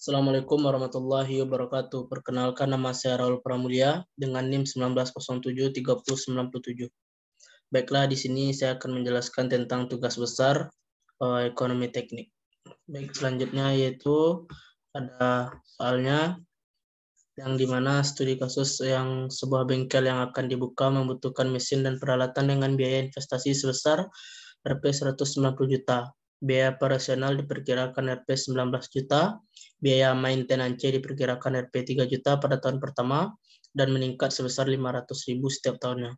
Assalamualaikum warahmatullahi wabarakatuh. Perkenalkan, nama saya Raul Pramulya dengan NIM 19073097. Baiklah, di sini saya akan menjelaskan tentang tugas besar ekonomi teknik. Baik, selanjutnya yaitu ada soalnya yang dimana studi kasus yang sebuah bengkel yang akan dibuka membutuhkan mesin dan peralatan dengan biaya investasi sebesar Rp 190 juta. Biaya operasional diperkirakan Rp 19 juta. Biaya maintenance diperkirakan Rp 3 juta pada tahun pertama dan meningkat sebesar 500.000 setiap tahunnya.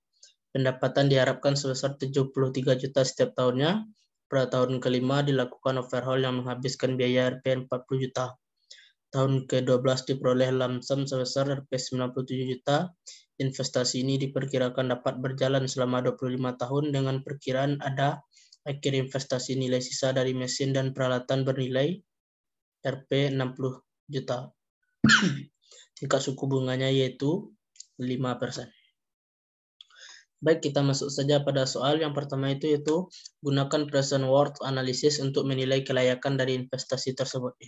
Pendapatan diharapkan sebesar 73 juta setiap tahunnya. Pada tahun kelima dilakukan overhaul yang menghabiskan biaya Rp 40 juta. Tahun ke-12 diperoleh lump sum sebesar Rp 97 juta. Investasi ini diperkirakan dapat berjalan selama 25 tahun dengan perkiraan ada akhir investasi nilai sisa dari mesin dan peralatan bernilai Rp 60 juta. Tingkat suku bunganya yaitu 5%. Baik, kita masuk saja pada soal yang pertama yaitu gunakan present worth analysis untuk menilai kelayakan dari investasi tersebut.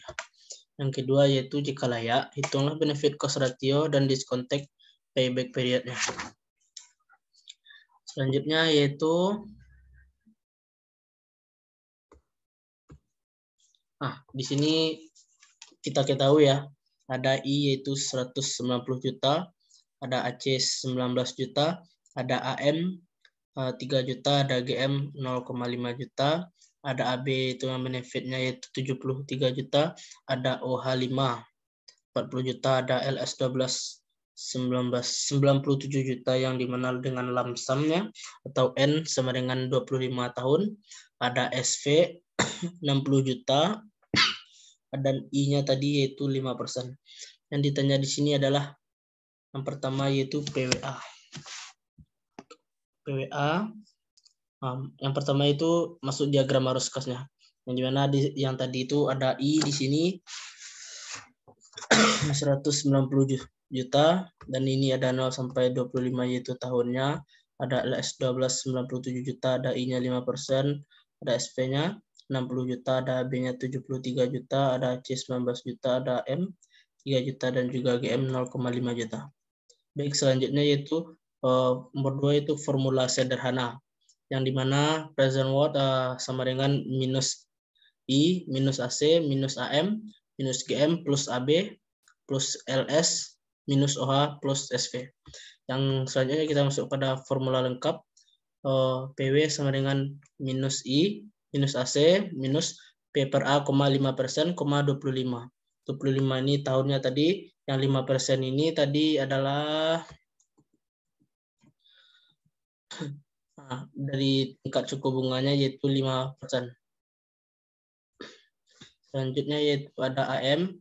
Yang kedua yaitu jika layak, hitunglah benefit cost ratio dan diskontek payback periodnya. Selanjutnya yaitu di sini kita ketahui ya, ada I yaitu 190 juta, ada AC 19 juta, ada AM 3 juta, ada GM 0,5 juta, ada AB itu yang benefitnya yaitu 73 juta, ada OH 5 40 juta, ada LS 12 97 juta yang dikenal dengan lump sum-nya atau N sama dengan 25 tahun, ada SV 60 juta, dan I-nya tadi yaitu 5%. Yang ditanya di sini adalah yang pertama yaitu PWA. PWA yang pertama itu masuk diagram arus kasnya. Yang dimana yang tadi itu ada I di sini 190 juta dan ini ada 0 sampai 25 yaitu tahunnya. Ada LS 12 97 juta, ada I-nya 5%, ada SP-nya 60 juta, ada AB-nya 73 juta, ada C 19 juta, ada M 3 juta dan juga GM 0,5 juta. Baik, selanjutnya yaitu nomor 2 itu formula sederhana yang dimana present worth sama dengan minus I minus AC minus AM minus GM plus AB plus LS minus OH plus SV. Yang selanjutnya kita masuk pada formula lengkap. PW sama dengan minus I minus AC minus P per A, 5%, 25. 25 ini tahunnya tadi, yang 5% ini tadi adalah dari tingkat suku bunganya yaitu 5%. Selanjutnya yaitu ada AM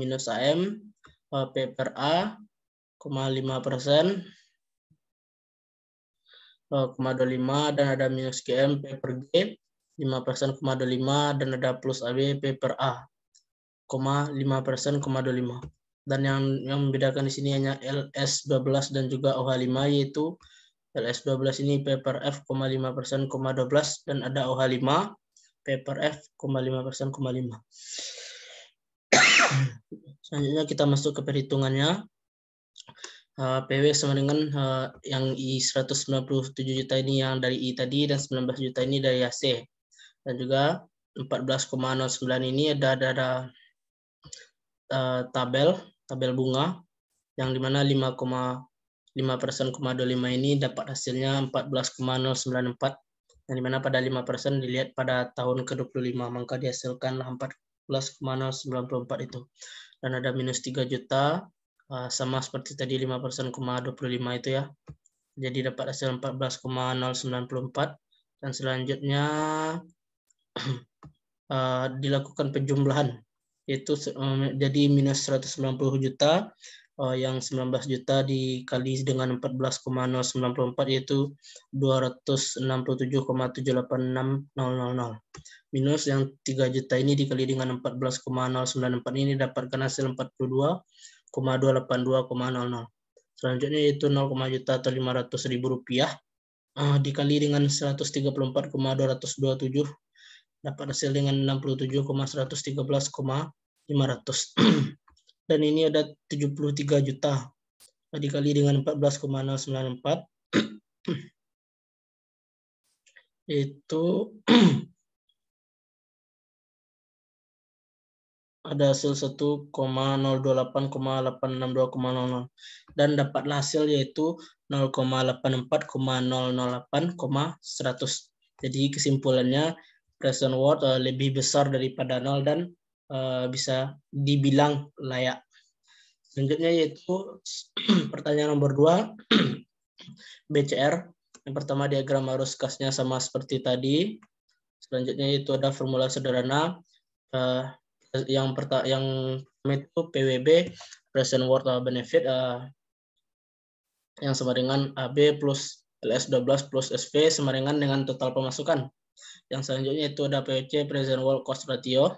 minus AM P per A, 5%, 0,25 dan ada minus GM P per G 5%, 0,25 dan ada plus AB P per A 5%, 0,25. Dan yang membedakan di sini hanya LS 12 dan juga OH 5 yaitu LS 12 ini P per F 5%, 12 dan ada OH 5 P per F 5%, 5. Selanjutnya kita masuk ke perhitungannya. PW sama dengan yang I 197 juta ini yang dari I tadi dan 19 juta ini dari AC. Dan juga 14,09 ini ada tabel bunga yang dimana 5,5%, 25 ini dapat hasilnya 14,094 yang dimana pada 5% dilihat pada tahun ke-25 maka dihasilkanlah 14,094 itu. Dan ada minus 3 juta sama seperti tadi 5%, 25 itu ya. Jadi dapat hasil 14,094 dan selanjutnya dilakukan penjumlahan yaitu jadi minus 190 juta yang 19 juta dikali dengan 14,094 yaitu 267,786000 minus yang 3 juta ini dikali dengan 14,094 ini dapatkan hasil 42,282,00. Selanjutnya yaitu 0, juta atau 500.000 rupiah dikali dengan 134,227 dapat hasil dengan 67,113,00 Dan ini ada 73 juta. Dikali dengan 14,094 itu ada hasil 1,028,862,00 dan dapatlah hasil yaitu 0,84,008,100. Jadi kesimpulannya present worth lebih besar daripada 0 dan bisa dibilang layak. Selanjutnya yaitu pertanyaan nomor 2 BCR. Yang pertama diagram arus kasnya sama seperti tadi. Selanjutnya itu ada formula sederhana. Yang pertama itu PWB, present worth benefit, yang sama dengan AB plus LS12 plus SV sama dengan total pemasukan. Yang selanjutnya itu ada PWC, present worth cost ratio,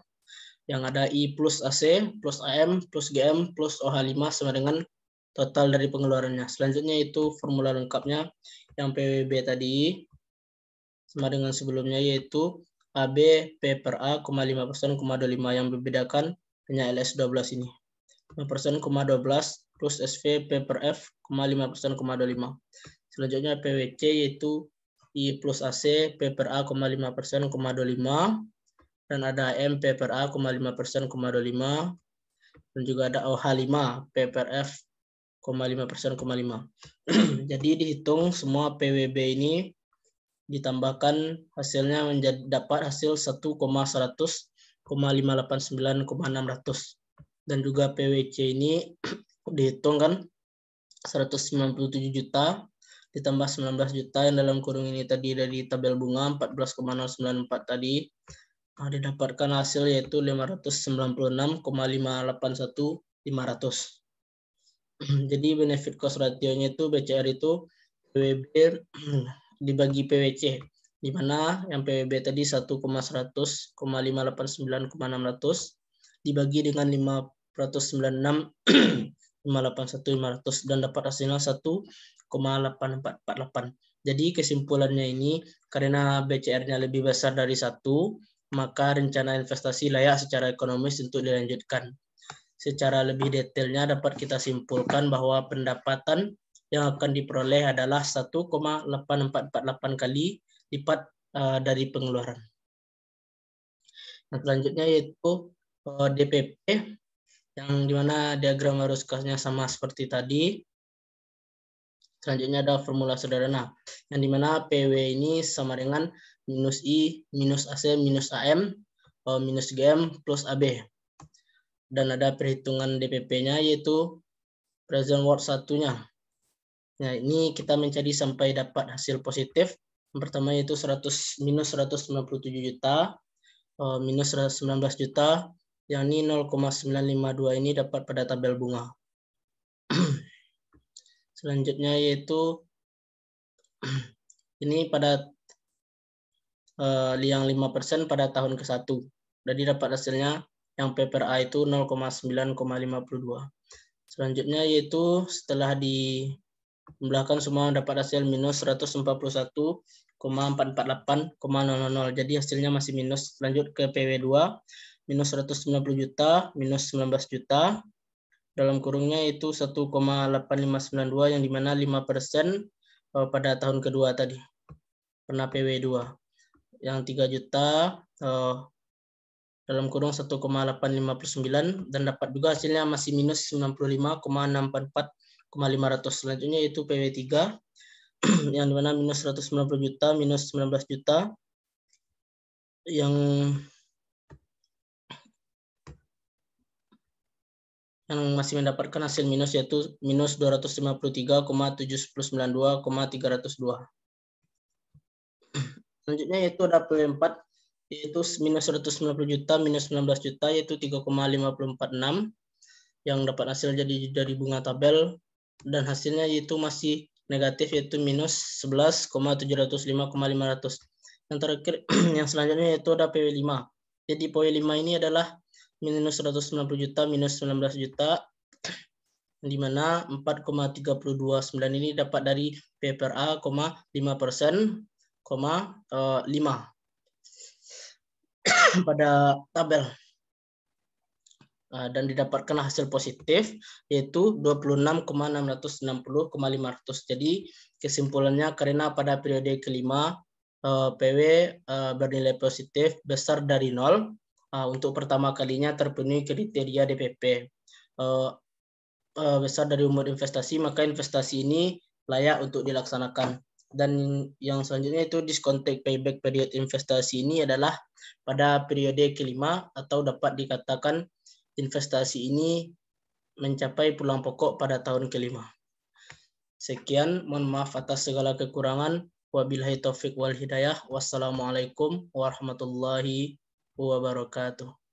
yang ada I plus AC plus AM plus GM plus OH5 sama dengan total dari pengeluarannya. Selanjutnya itu formula lengkapnya, yang PWB tadi sama dengan sebelumnya yaitu AB P per A, 5%, 25, yang membedakan hanya LS12 ini. 5%, 12 plus SV P per F, 5%, 25. Selanjutnya PWC yaitu I plus AC P per A, 5%, 25. Dan ada M P per A, 5%, 25. Dan juga ada OH5 P per F, 5%, 5. Jadi dihitung semua PWB ini, ditambahkan hasilnya menjadi dapat hasil 1,100,589,600. Dan juga PWC ini dihitung kan 197 juta ditambah 19 juta yang dalam kurung ini tadi dari tabel bunga 14,094 tadi, didapatkan hasil yaitu 596,581,500. Jadi benefit cost ratio-nya itu BCR itu PWB dibagi PWC, di mana yang PWB tadi 1,100,589,600 dibagi dengan 596,581,500 dan dapat hasilnya 1,8448. Jadi kesimpulannya ini, karena BCR-nya lebih besar dari 1, maka rencana investasi layak secara ekonomis untuk dilanjutkan. Secara lebih detailnya dapat kita simpulkan bahwa pendapatan yang akan diperoleh adalah 1,8448 kali lipat dari pengeluaran. Nah, selanjutnya yaitu DPP, yang dimana diagram arus kasnya sama seperti tadi. Selanjutnya ada formula sederhana, yang dimana PW ini sama dengan minus I, minus AC, minus AM, minus GM, plus AB. Dan ada perhitungan DPP-nya yaitu present worth satunya. Nah, ini kita mencari sampai dapat hasil positif. Yang pertama yaitu minus 197 juta, minus 119 juta, yang ini 0,952 ini dapat pada tabel bunga. Selanjutnya yaitu ini pada yang 5% pada tahun ke-1. Jadi dapat hasilnya yang P per A itu 0,9,52. Selanjutnya yaitu setelah dijumlahkan semua dapat hasil minus 141,448,000. Jadi hasilnya masih minus. Lanjut ke PW2, minus 190 juta, minus 19 juta. Dalam kurungnya itu 1,8592 yang dimana 5% pada tahun kedua tadi. Pernah PW2. Yang 3 juta dalam kurung 1,859 dan dapat juga hasilnya masih minus 95,644,500. Selanjutnya itu PW3 yang dimana minus 190 juta, minus 19 juta, yang masih mendapatkan hasil minus yaitu minus 253,792,302. Selanjutnya yaitu ada PW4 yaitu minus 190 juta, minus 19 juta yaitu 3,546 yang dapat hasil jadi dari bunga tabel, dan hasilnya yaitu masih negatif yaitu minus 11,705,500. Yang terakhir yang selanjutnya yaitu ada PW5. Jadi PW5 ini adalah minus 190 juta, minus 19 juta, di mana 4,329 ini dapat dari P per A, 5%, 5 pada tabel. dan didapatkan hasil positif yaitu 26,660,500. Jadi kesimpulannya karena pada periode kelima PW bernilai positif besar dari 0, untuk pertama kalinya terpenuhi kriteria DPP. Besar dari umur investasi, maka investasi ini layak untuk dilaksanakan. Dan yang selanjutnya itu discounted payback period investasi ini adalah pada periode kelima, atau dapat dikatakan investasi ini mencapai pulang pokok pada tahun kelima. Sekian, mohon maaf atas segala kekurangan. Wabillahi taufik wal hidayah. Wassalamualaikum warahmatullahi wabarakatuh.